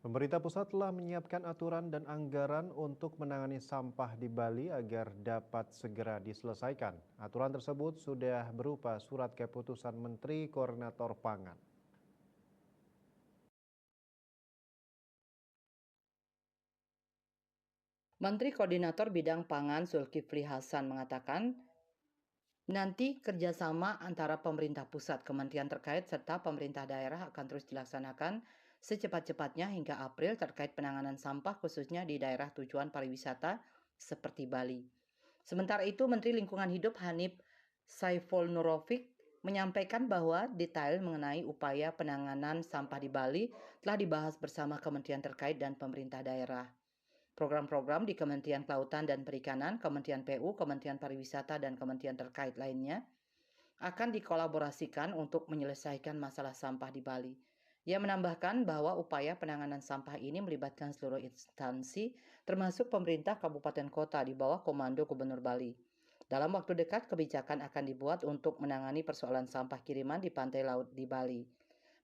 Pemerintah pusat telah menyiapkan aturan dan anggaran untuk menangani sampah di Bali agar dapat segera diselesaikan. Aturan tersebut sudah berupa surat keputusan Menteri Koordinator Pangan. Menteri Koordinator Bidang Pangan Zulkifli Hasan mengatakan, nanti kerjasama antara pemerintah pusat, kementerian terkait, serta pemerintah daerah akan terus dilaksanakan secepat-cepatnya hingga April terkait penanganan sampah khususnya di daerah tujuan pariwisata seperti Bali. Sementara itu, Menteri Lingkungan Hidup Hanif Saiful Nurofik menyampaikan bahwa detail mengenai upaya penanganan sampah di Bali telah dibahas bersama kementerian terkait dan pemerintah daerah. Program-program di Kementerian Kelautan dan Perikanan, Kementerian PU, Kementerian Pariwisata, dan kementerian terkait lainnya akan dikolaborasikan untuk menyelesaikan masalah sampah di Bali. Ia menambahkan bahwa upaya penanganan sampah ini melibatkan seluruh instansi, termasuk pemerintah kabupaten kota di bawah komando Gubernur Bali. Dalam waktu dekat, kebijakan akan dibuat untuk menangani persoalan sampah kiriman di pantai laut di Bali.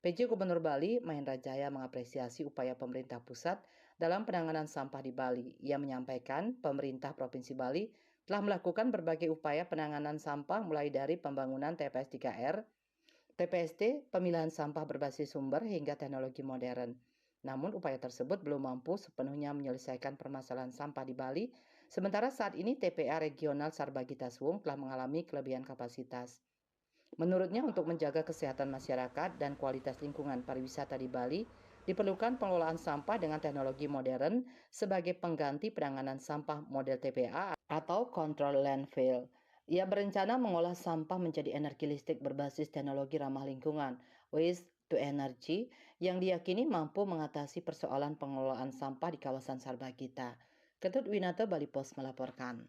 PJ Gubernur Bali, Mahendra Jaya mengapresiasi upaya pemerintah pusat dalam penanganan sampah di Bali. Ia menyampaikan pemerintah Provinsi Bali telah melakukan berbagai upaya penanganan sampah mulai dari pembangunan TPS 3R, TPST, pemilahan sampah berbasis sumber hingga teknologi modern. Namun upaya tersebut belum mampu sepenuhnya menyelesaikan permasalahan sampah di Bali, sementara saat ini TPA Regional Sarbagita Suwung telah mengalami kelebihan kapasitas. Menurutnya untuk menjaga kesehatan masyarakat dan kualitas lingkungan pariwisata di Bali, diperlukan pengelolaan sampah dengan teknologi modern sebagai pengganti penanganan sampah model TPA atau control landfill. Ia berencana mengolah sampah menjadi energi listrik berbasis teknologi ramah lingkungan, waste to energy, yang diyakini mampu mengatasi persoalan pengelolaan sampah di kawasan Sarbagita. Ketut Winata, Bali Post melaporkan.